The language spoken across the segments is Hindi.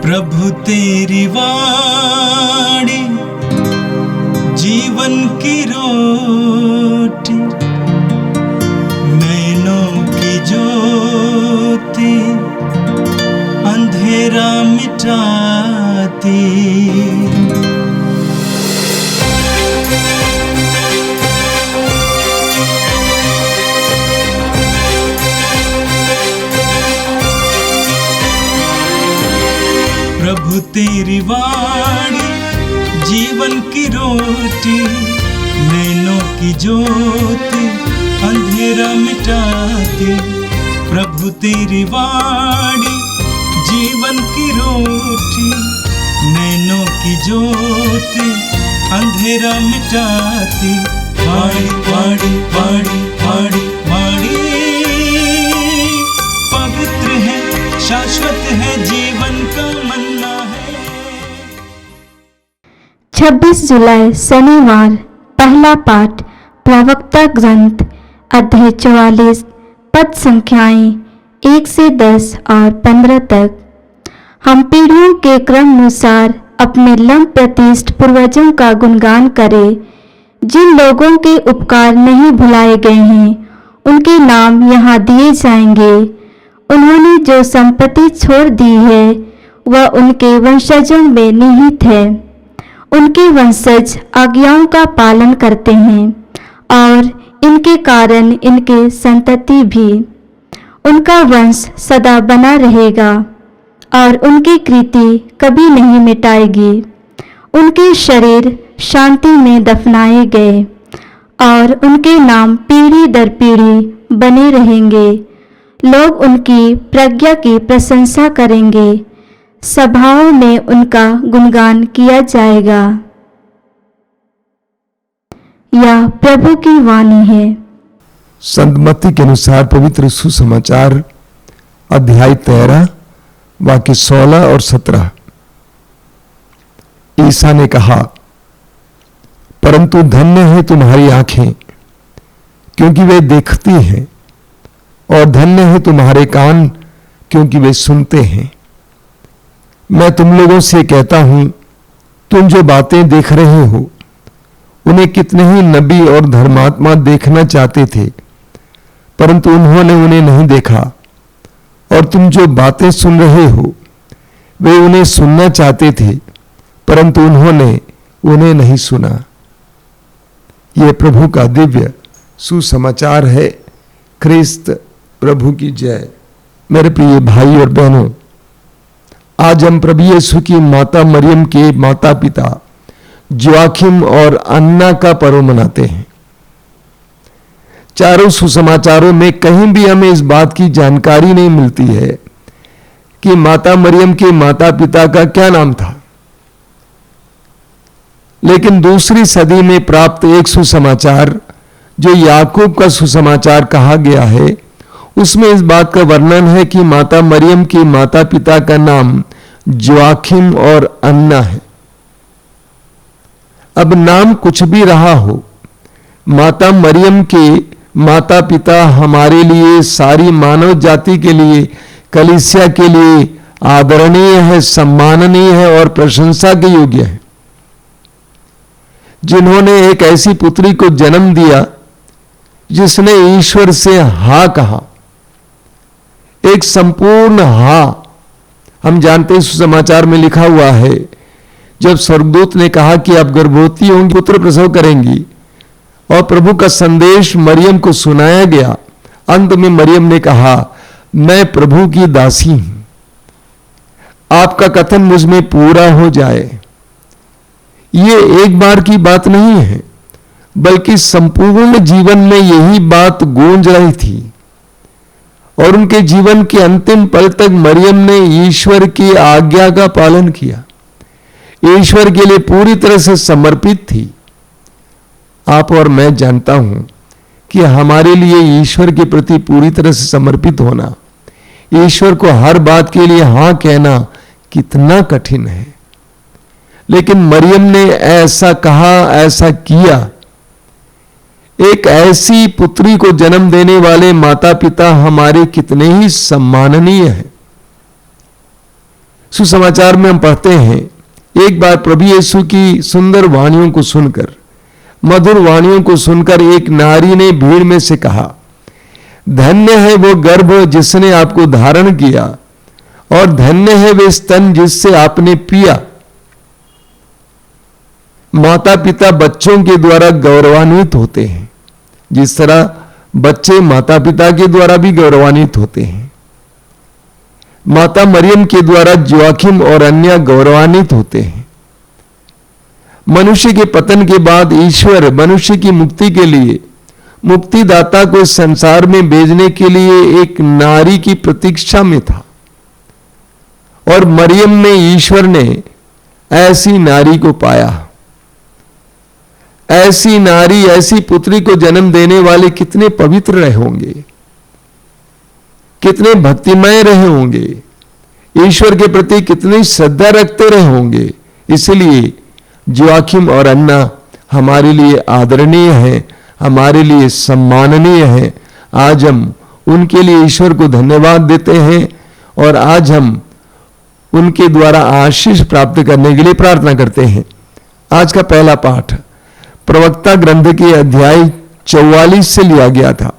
प्रभु तेरी वाणी जीवन की रोटी, नैनों की ज्योति अंधेरा मिटाती। प्रभु तेरी वाणी जीवन की रोटी, नैनों की ज्योति अंधेरा मिटाती। प्रभु तेरी वाणी जीवन की रोटी, नैनों की ज्योति अंधेरा मिटाती। वाणी वाणी वाणी वाणी वाणी पवित्र है, शाश्वत है, जीवन का मन्ना है। 26 जुलाई शनिवार। पहला पाठ प्रवक्ता ग्रंथ अध्याय 44 पद संख्याएं 1 से 10 और 15 तक। हम पीढ़ियों के क्रम अनुसार अपने लंब प्रतिष्ठ पूर्वजों का गुणगान करें, जिन लोगों के उपकार नहीं भुलाए गए हैं, उनके नाम यहाँ दिए जाएंगे। उन्होंने जो संपत्ति छोड़ दी है वह उनके वंशजों में निहित है। उनके वंशज आज्ञाओं का पालन करते हैं और इनके कारण इनके संतति भी। उनका वंश सदा बना रहेगा और उनकी कृति कभी नहीं मिटाएगी। उनके शरीर शांति में दफनाए गए और उनके नाम पीढ़ी दर पीढ़ी बने रहेंगे। लोग उनकी प्रज्ञा की प्रशंसा करेंगे, सभाओं में उनका गुणगान किया जाएगा। यह प्रभु की वाणी है। संत मत्ती के अनुसार पवित्र सुसमाचार अध्याय 13 वाक्य 16 और 17। ईसा ने कहा, परंतु धन्य है तुम्हारी आंखें क्योंकि वे देखती हैं, और धन्य है तुम्हारे कान क्योंकि वे सुनते हैं। मैं तुम लोगों से कहता हूं, तुम जो बातें देख रहे हो उन्हें कितने ही नबी और धर्मात्मा देखना चाहते थे, परंतु उन्होंने उन्हें नहीं देखा। और तुम जो बातें सुन रहे हो वे उन्हें सुनना चाहते थे, परंतु उन्होंने उन्हें नहीं सुना। यह प्रभु का दिव्य सुसमाचार है। ख्रिस्त प्रभु की जय। मेरे प्रिय भाई और बहनों, आज हम प्रभु यीशु की माता मरियम के माता पिता जोआखिम और अन्ना का पर्व मनाते हैं। चारों सुसमाचारों में कहीं भी हमें इस बात की जानकारी नहीं मिलती है कि माता मरियम के माता पिता का क्या नाम था। लेकिन दूसरी सदी में प्राप्त एक सुसमाचार जो याकूब का सुसमाचार कहा गया है, उसमें इस बात का वर्णन है कि माता मरियम के माता पिता का नाम जोआखिम और अन्ना है। अब नाम कुछ भी रहा हो, माता मरियम के माता पिता हमारे लिए, सारी मानव जाति के लिए, कलीसिया के लिए आदरणीय है, सम्माननीय है और प्रशंसा के योग्य है, जिन्होंने एक ऐसी पुत्री को जन्म दिया जिसने ईश्वर से हाँ कहा, एक संपूर्ण हाँ। हम जानते हैं सुसमाचार में लिखा हुआ है, जब स्वर्गदूत ने कहा कि आप गर्भवती होंगी, पुत्र प्रसव करेंगी, और प्रभु का संदेश मरियम को सुनाया गया, अंत में मरियम ने कहा, मैं प्रभु की दासी हूं, आपका कथन मुझ में पूरा हो जाए। ये एक बार की बात नहीं है, बल्कि संपूर्ण जीवन में यही बात गूंज रही थी। और उनके जीवन के अंतिम पल तक मरियम ने ईश्वर की आज्ञा का पालन किया, ईश्वर के लिए पूरी तरह से समर्पित थी। आप और मैं जानता हूं कि हमारे लिए ईश्वर के प्रति पूरी तरह से समर्पित होना, ईश्वर को हर बात के लिए हां कहना कितना कठिन है। लेकिन मरियम ने ऐसा कहा, ऐसा किया। एक ऐसी पुत्री को जन्म देने वाले माता पिता हमारे कितने ही सम्माननीय हैं। सुसमाचार में हम पढ़ते हैं, एक बार प्रभु यीशु की सुंदर वाणियों को सुनकर, मधुर वाणियों को सुनकर एक नारी ने भीड़ में से कहा, धन्य है वो गर्भ जिसने आपको धारण किया और धन्य है वे स्तन जिससे आपने पिया। माता पिता बच्चों के द्वारा गौरवान्वित होते हैं, जिस तरह बच्चे माता पिता के द्वारा भी गौरवान्वित होते हैं। माता मरियम के द्वारा जोआखिम और अन्य गौरवान्वित होते हैं। मनुष्य के पतन के बाद ईश्वर मनुष्य की मुक्ति के लिए मुक्तिदाता को इस संसार में भेजने के लिए एक नारी की प्रतीक्षा में था, और मरियम में ईश्वर ने ऐसी नारी को पाया। ऐसी नारी, ऐसी पुत्री को जन्म देने वाले कितने पवित्र रहे होंगे, कितने भक्तिमय रहे होंगे, ईश्वर के प्रति कितनी श्रद्धा रखते रहे होंगे। इसलिए जोआखिम और अन्ना हमारे लिए आदरणीय है, हमारे लिए सम्माननीय है। आज हम उनके लिए ईश्वर को धन्यवाद देते हैं और आज हम उनके द्वारा आशीष प्राप्त करने के लिए प्रार्थना करते हैं। आज का पहला पाठ प्रवक्ता ग्रंथ के अध्याय 44 से लिया गया था।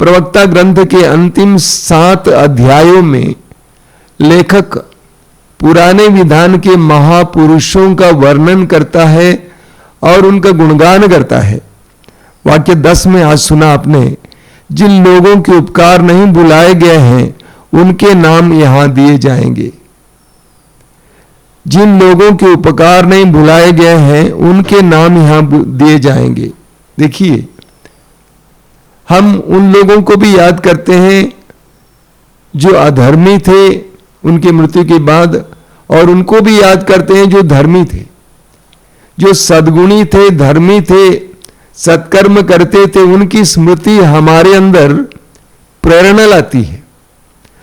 प्रवक्ता ग्रंथ के अंतिम 7 अध्यायों में लेखक पुराने विधान के महापुरुषों का वर्णन करता है और उनका गुणगान करता है। वाक्य 10 में आज सुना आपने, जिन लोगों के उपकार नहीं भुलाए गए हैं उनके नाम यहां दिए जाएंगे। जिन लोगों के उपकार नहीं भुलाए गए हैं उनके नाम यहां दिए जाएंगे। देखिए, हम उन लोगों को भी याद करते हैं जो अधर्मी थे उनकी मृत्यु के बाद, और उनको भी याद करते हैं जो धर्मी थे, जो सद्गुणी थे, धर्मी थे, सत्कर्म करते थे। उनकी स्मृति हमारे अंदर प्रेरणा लाती है,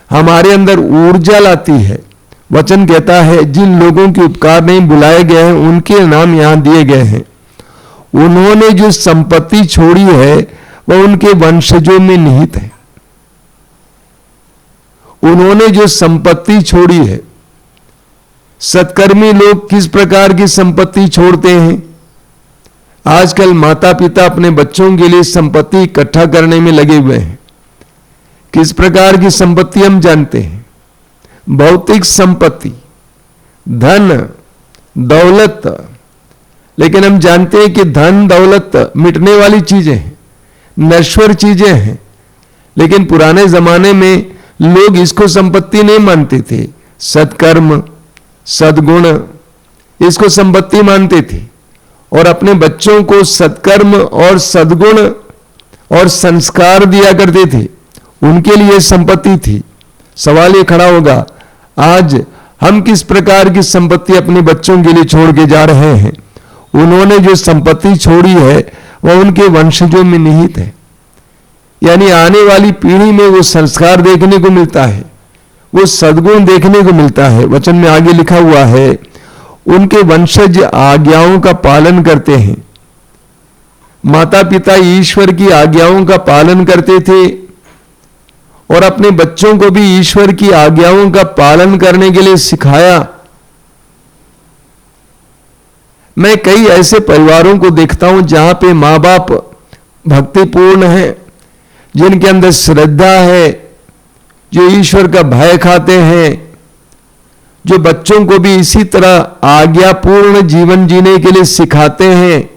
हमारे अंदर ऊर्जा लाती है। वचन कहता है, जिन लोगों के उपकार नहीं बुलाए गए हैं उनके नाम यहां दिए गए हैं। उन्होंने जो संपत्ति छोड़ी है वह उनके वंशजों में निहित है। उन्होंने जो संपत्ति छोड़ी है, सत्कर्मी लोग किस प्रकार की संपत्ति छोड़ते हैं? आजकल माता पिता अपने बच्चों के लिए संपत्ति इकट्ठा करने में लगे हुए हैं। किस प्रकार की संपत्ति हम जानते हैं? भौतिक संपत्ति, धन, दौलत। लेकिन हम जानते हैं कि धन दौलत मिटने वाली चीजें हैं, नश्वर चीजें हैं। लेकिन पुराने जमाने में लोग इसको संपत्ति नहीं मानते थे। सत्कर्म, सद्गुण, इसको संपत्ति मानते थे और अपने बच्चों को सत्कर्म और सद्गुण और संस्कार दिया करते थे। उनके लिए संपत्ति थी। सवाल ये खड़ा होगा, आज हम किस प्रकार की संपत्ति अपने बच्चों के लिए छोड़ के जा रहे हैं? उन्होंने जो संपत्ति छोड़ी है वह उनके वंशजों में निहित है, यानी आने वाली पीढ़ी में वो संस्कार देखने को मिलता है, वो सद्गुण देखने को मिलता है। वचन में आगे लिखा हुआ है, उनके वंशज आज्ञाओं का पालन करते हैं। माता पिता ईश्वर की आज्ञाओं का पालन करते थे और अपने बच्चों को भी ईश्वर की आज्ञाओं का पालन करने के लिए सिखाया। मैं कई ऐसे परिवारों को देखता हूं जहां पे मां बाप भक्तिपूर्ण हैं, जिनके अंदर श्रद्धा है, जो ईश्वर का भय खाते हैं, जो बच्चों को भी इसी तरह आज्ञापूर्ण जीवन जीने के लिए सिखाते हैं,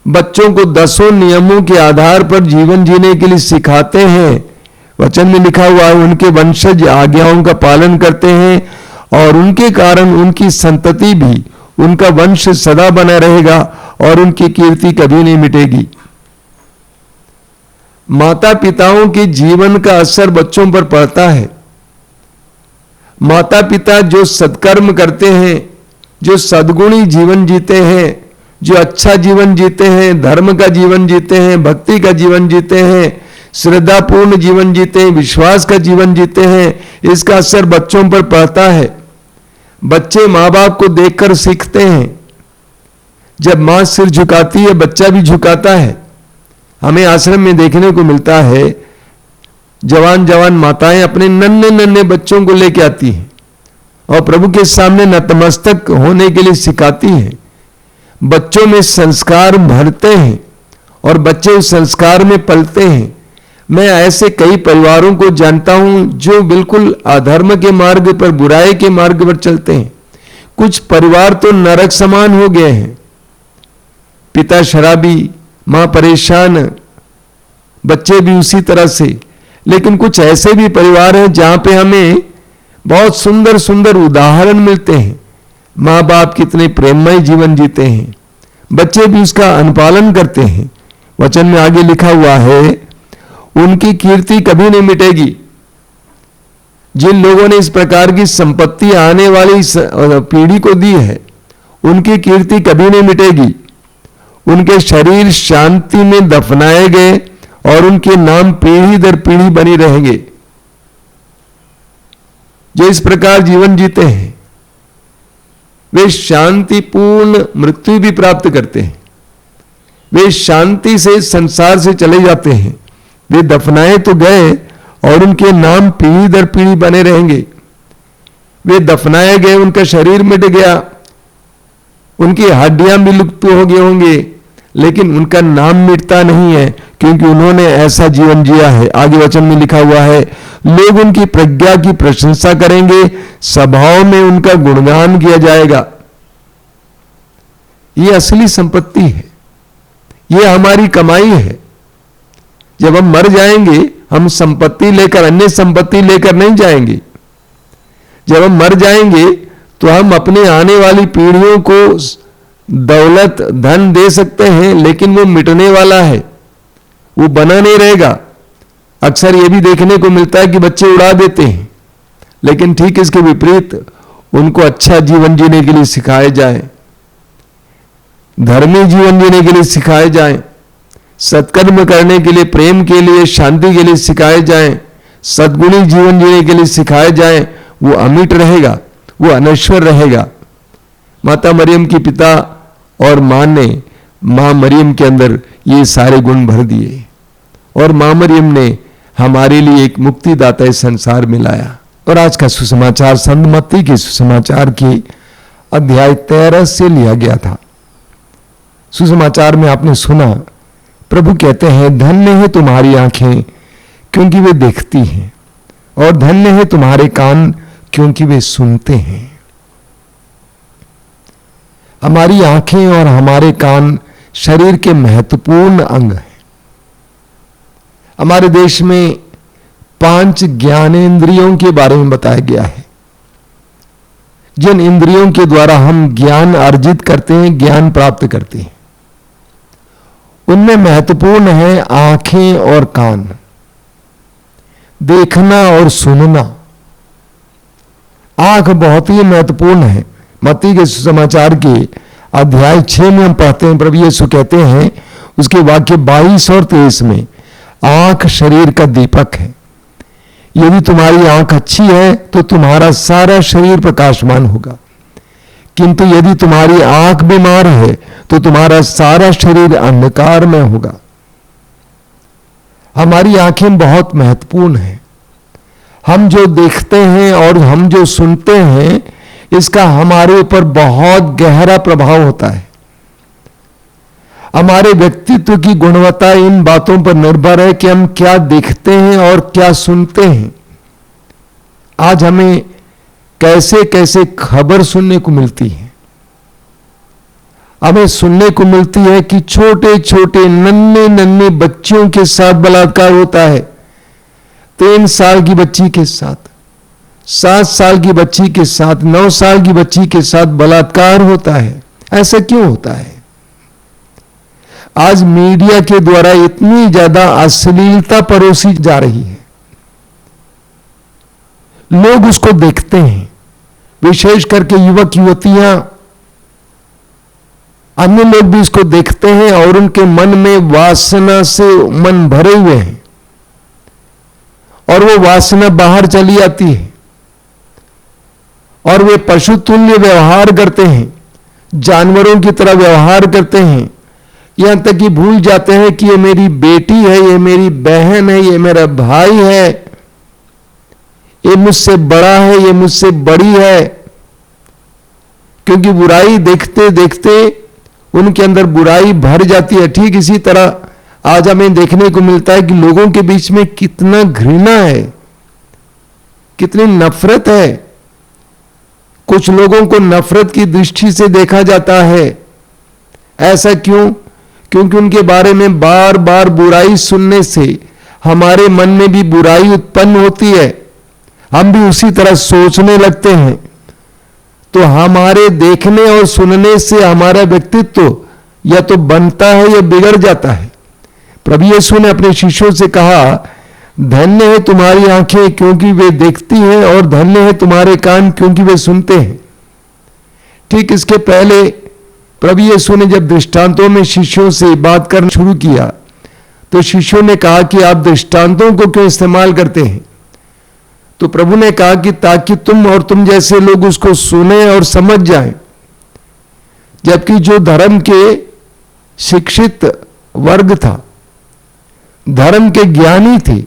बच्चों को 10 नियमों के आधार पर जीवन जीने के लिए सिखाते हैं। वचन में लिखा हुआ है, उनके वंशज आज्ञाओं का पालन करते हैं और उनके कारण उनकी संतति भी, उनका वंश सदा बना रहेगा और उनकी कीर्ति कभी नहीं मिटेगी। माता पिताओं के जीवन का असर बच्चों पर पड़ता है। माता पिता जो सत्कर्म करते हैं, जो सद्गुणी जीवन जीते हैं, जो अच्छा जीवन जीते हैं, धर्म का जीवन जीते हैं, भक्ति का जीवन जीते हैं, श्रद्धापूर्ण जीवन जीते हैं, विश्वास का जीवन जीते हैं, इसका असर बच्चों पर पड़ता है। बच्चे माँ बाप को देखकर सीखते हैं। जब माँ सिर झुकाती है, बच्चा भी झुकाता है। हमें आश्रम में देखने को मिलता है, जवान जवान माताएं अपने नन्हे नन्हे बच्चों को लेके आती हैं और प्रभु के सामने नतमस्तक होने के लिए सिखाती है। बच्चों में संस्कार भरते हैं और बच्चे उस संस्कार में पलते हैं। मैं ऐसे कई परिवारों को जानता हूं जो बिल्कुल अधर्म के मार्ग पर, बुराई के मार्ग पर चलते हैं। कुछ परिवार तो नरक समान हो गए हैं, पिता शराबी, मां परेशान, बच्चे भी उसी तरह से। लेकिन कुछ ऐसे भी परिवार हैं जहां पे हमें बहुत सुंदर सुंदर उदाहरण मिलते हैं। मां बाप कितने प्रेममय जीवन जीते हैं, बच्चे भी उसका अनुपालन करते हैं। वचन में आगे लिखा हुआ है, उनकी कीर्ति कभी नहीं मिटेगी। जिन लोगों ने इस प्रकार की संपत्ति आने वाली पीढ़ी को दी है, उनकी कीर्ति कभी नहीं मिटेगी। उनके शरीर शांति में दफनाए गए और उनके नाम पीढ़ी दर पीढ़ी बनी रहेंगे। जो इस प्रकार जीवन जीते हैं वे शांतिपूर्ण मृत्यु भी प्राप्त करते हैं। वे शांति से संसार से चले जाते हैं। वे दफनाए तो गए और उनके नाम पीढ़ी दर पीढ़ी बने रहेंगे। वे दफनाए गए, उनका शरीर मिट गया, उनकी हड्डियां भी लुप्त हो गई होंगे, लेकिन उनका नाम मिटता नहीं है, क्योंकि उन्होंने ऐसा जीवन जिया है। आगे वचन में लिखा हुआ है, लोग उनकी प्रज्ञा की प्रशंसा करेंगे, सभाओं में उनका गुणगान किया जाएगा। ये असली संपत्ति है, ये हमारी कमाई है। जब हम मर जाएंगे, हम संपत्ति लेकर, अन्य संपत्ति लेकर नहीं जाएंगे। जब हम मर जाएंगे तो हम अपने आने वाली पीढ़ियों को दौलत, धन दे सकते हैं, लेकिन वो मिटने वाला है, वो बना नहीं रहेगा। अक्सर ये भी देखने को मिलता है कि बच्चे उड़ा देते हैं, लेकिन ठीक इसके विपरीत उनको अच्छा जीवन जीने के लिए सिखाया जाए, धर्मी जीवन जीने के लिए सिखाए जाएं, सत्कर्म करने के लिए, प्रेम के लिए, शांति के लिए सिखाए जाएं, सद्गुणी जीवन जीने के लिए सिखाए जाएं, वो अमिट रहेगा, वो अनश्वर रहेगा। माता मरियम के पिता और मां ने मां मरियम के अंदर ये सारे गुण भर दिए और मां मरियम ने हमारे लिए एक मुक्तिदाता इस संसार में लाया। और आज का सुसमाचार संत मत्ती के सुसमाचार के अध्याय 13 से लिया गया था। सुसमाचार में आपने सुना, प्रभु कहते हैं, धन्य है तुम्हारी आंखें क्योंकि वे देखती हैं, और धन्य है तुम्हारे कान क्योंकि वे सुनते हैं। हमारी आंखें और हमारे कान शरीर के महत्वपूर्ण अंग हैं। हमारे देश में 5 ज्ञानेंद्रियों के बारे में बताया गया है, जिन इंद्रियों के द्वारा हम ज्ञान अर्जित करते हैं, ज्ञान प्राप्त करते हैं। उनमें महत्वपूर्ण है आंखें और कान, देखना और सुनना। आंख बहुत ही महत्वपूर्ण है। मत्ती के सुसमाचार के अध्याय 6 में हम पढ़ते हैं, प्रभु यीशु कहते हैं उसके वाक्य 22 और 23 में, आंख शरीर का दीपक है। यदि तुम्हारी आंख अच्छी है तो तुम्हारा सारा शरीर प्रकाशमान होगा, किंतु यदि तुम्हारी आंख बीमार है तो तुम्हारा सारा शरीर अंधकार में होगा। हमारी आंखें बहुत महत्वपूर्ण हैं। हम जो देखते हैं और हम जो सुनते हैं, इसका हमारे ऊपर बहुत गहरा प्रभाव होता है। हमारे व्यक्तित्व की गुणवत्ता इन बातों पर निर्भर है कि हम क्या देखते हैं और क्या सुनते हैं। आज हमें कैसे कैसे खबर सुनने को मिलती है। हमें सुनने को मिलती है कि छोटे छोटे नन्हे नन्हे बच्चियों के साथ बलात्कार होता है, 3 साल की बच्ची के साथ, 7 साल की बच्ची के साथ, 9 साल की बच्ची के साथ बलात्कार होता है। ऐसा क्यों होता है? आज मीडिया के द्वारा इतनी ज्यादा अश्लीलता परोसी जा रही है, लोग उसको देखते हैं, विशेष करके युवक युवतियां, अन्य लोग भी इसको देखते हैं और उनके मन में वासना से मन भरे हुए हैं और वो वासना बाहर चली आती है और वे पशु तुल्य व्यवहार करते हैं, जानवरों की तरह व्यवहार करते हैं, यहां तक कि भूल जाते हैं कि ये मेरी बेटी है, ये मेरी बहन है, ये मेरा भाई है, ये मुझसे बड़ा है, ये मुझसे बड़ी है। क्योंकि बुराई देखते देखते उनके अंदर बुराई भर जाती है। ठीक इसी तरह आज हमें देखने को मिलता है कि लोगों के बीच में कितना घृणा है, कितनी नफरत है। कुछ लोगों को नफरत की दृष्टि से देखा जाता है। ऐसा क्यों? क्योंकि उनके बारे में बार बार बुराई सुनने से हमारे मन में भी बुराई उत्पन्न होती है, हम भी उसी तरह सोचने लगते हैं। तो हमारे देखने और सुनने से हमारा व्यक्तित्व या तो बनता है या बिगड़ जाता है। प्रभु यीशु ने अपने शिष्यों से कहा, धन्य है तुम्हारी आंखें क्योंकि वे देखती हैं, और धन्य है तुम्हारे कान क्योंकि वे सुनते हैं। ठीक इसके पहले प्रभु यीशु ने जब दृष्टांतों में शिष्यों से बात करना शुरू किया तो शिष्यों ने कहा कि आप दृष्टांतों को क्यों इस्तेमाल करते हैं? तो प्रभु ने कहा कि ताकि तुम और तुम जैसे लोग उसको सुने और समझ जाएं। जबकि जो धर्म के शिक्षित वर्ग था, धर्म के ज्ञानी थे,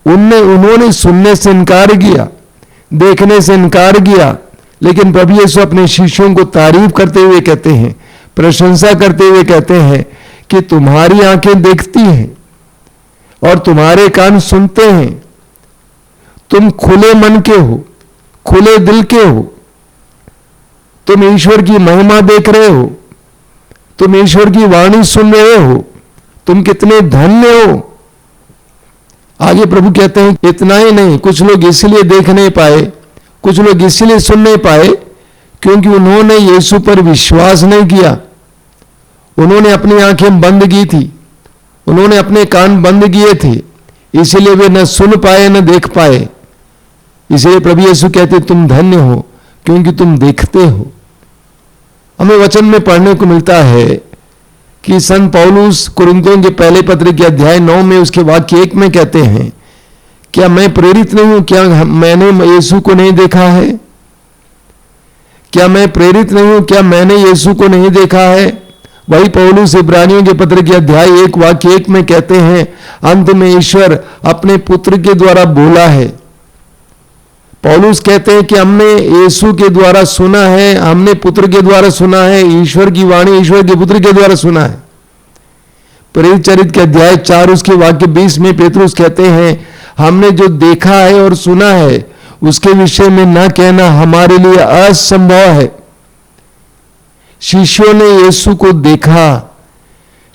उन्होंने सुनने से इनकार किया, देखने से इनकार किया। लेकिन प्रभु यीशु अपने शिष्यों को तारीफ करते हुए कहते हैं, प्रशंसा करते हुए कहते हैं कि तुम्हारी आंखें देखती हैं और तुम्हारे कान सुनते हैं। तुम खुले मन के हो, खुले दिल के हो, तुम ईश्वर की महिमा देख रहे हो, तुम ईश्वर की वाणी सुन रहे हो, तुम कितने धन्य हो। आगे प्रभु कहते हैं इतना ही नहीं, कुछ लोग इसलिए देख नहीं पाए, कुछ लोग इसलिए सुन नहीं पाए क्योंकि उन्होंने यीशु पर विश्वास नहीं किया। उन्होंने अपनी आंखें बंद की थी, उन्होंने अपने कान बंद किए थे, इसलिए वे न सुन पाए न देख पाए। इसलिए प्रभु यीशु कहते तुम धन्य हो क्योंकि तुम देखते हो। हमें वचन में पढ़ने को मिलता है कि संत पौलुस कुरिन्थियों के पहले पत्र के अध्याय 9 में उसके वाक्य 1 में कहते हैं, क्या मैं प्रेरित नहीं हूं? क्या मैंने यीशु को नहीं देखा है? क्या मैं प्रेरित नहीं हूं? क्या मैंने यीशु को नहीं देखा है? वही पौलुस इब्रानियों के पत्र के अध्याय 1 वाक्य 1 में कहते हैं, अंत में ईश्वर अपने पुत्र के द्वारा बोला है। पौलुस कहते हैं कि हमने यीशु के द्वारा सुना है, हमने पुत्र के द्वारा सुना है, ईश्वर की वाणी ईश्वर के पुत्र के द्वारा सुना है। प्रेरित चरित्र के अध्याय 4 उसके वाक्य 20 में पेतरुस कहते हैं, हमने जो देखा है और सुना है उसके विषय में न कहना हमारे लिए असंभव है। शिष्यों ने यीशु को देखा,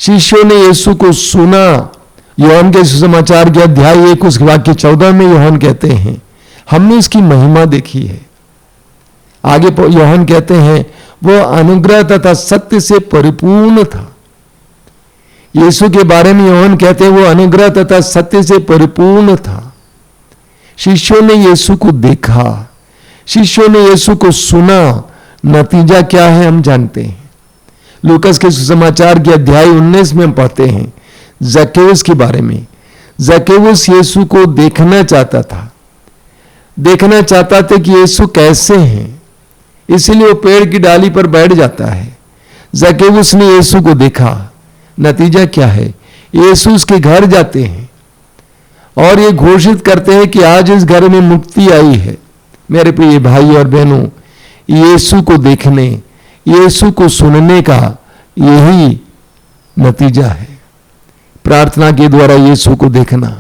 शिष्यों ने यीशु को सुना। यूहन्ना के सुसमाचार के अध्याय 1 उसके वाक्य 14 में यूहन्ना कहते हैं, हमने इसकी महिमा देखी है। आगे यूहन्ना कहते हैं, वो अनुग्रह तथा सत्य से परिपूर्ण था। यीशु के बारे में यूहन्ना कहते हैं वो अनुग्रह तथा सत्य से परिपूर्ण था। शिष्यों ने यीशु को देखा, शिष्यों ने यीशु को सुना। नतीजा क्या है हम जानते हैं। लूकास के सुसमाचार के अध्याय 19 में पढ़ते हैं जक्केउस के बारे में। जक्केउस यीशु को देखना चाहता था, देखना चाहता था कि यीशु कैसे हैं, इसलिए वो पेड़ की डाली पर बैठ जाता है। जक्केउस ने यीशु को देखा। नतीजा क्या है? यीशु उसके घर जाते हैं और ये घोषित करते हैं कि आज इस घर में मुक्ति आई है। मेरे प्रिय भाई और बहनों, यीशु को देखने, यीशु को सुनने का यही नतीजा है। प्रार्थना के द्वारा यीशु को देखना,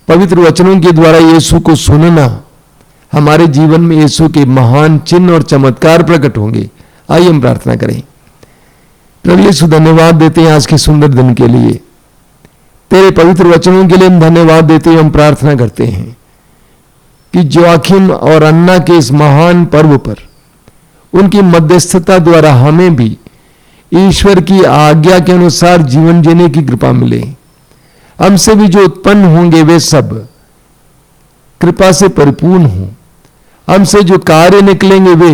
पवित्र वचनों के द्वारा यीशु को सुनना, हमारे जीवन में यीशु के महान चिन्ह और चमत्कार प्रकट होंगे। आइए हम प्रार्थना करें। प्रभु यीशु धन्यवाद देते हैं आज के सुंदर दिन के लिए, तेरे पवित्र वचनों के लिए हम धन्यवाद देते हैं। हम प्रार्थना करते हैं कि जोआखिम और अन्ना के इस महान पर्व पर उनकी मध्यस्थता द्वारा हमें भी ईश्वर की आज्ञा के अनुसार जीवन जीने की कृपा मिले। हमसे भी जो उत्पन्न होंगे वे सब कृपा से परिपूर्ण हों। हमसे जो कार्य निकलेंगे वे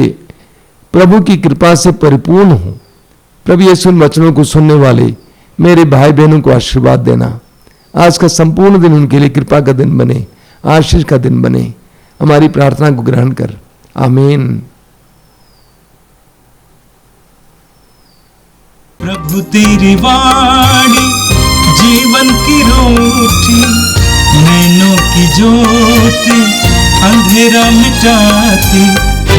प्रभु की कृपा से परिपूर्ण हों। प्रभु यीशु वचनों को सुनने वाले मेरे भाई बहनों को आशीर्वाद देना। आज का संपूर्ण दिन उनके लिए कृपा का दिन बने, आशीष का दिन बने। हमारी प्रार्थना को ग्रहण कर, आमीन। प्रभु तेरी वाणी जीवन की रोटी, नैनों की ज्योति अंधेरा मिटाती,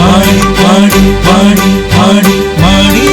ಮಾಡಿ ಮಾಡಿ ಮಾಡಿ ಮಾಡಿ ಮಾಡಿ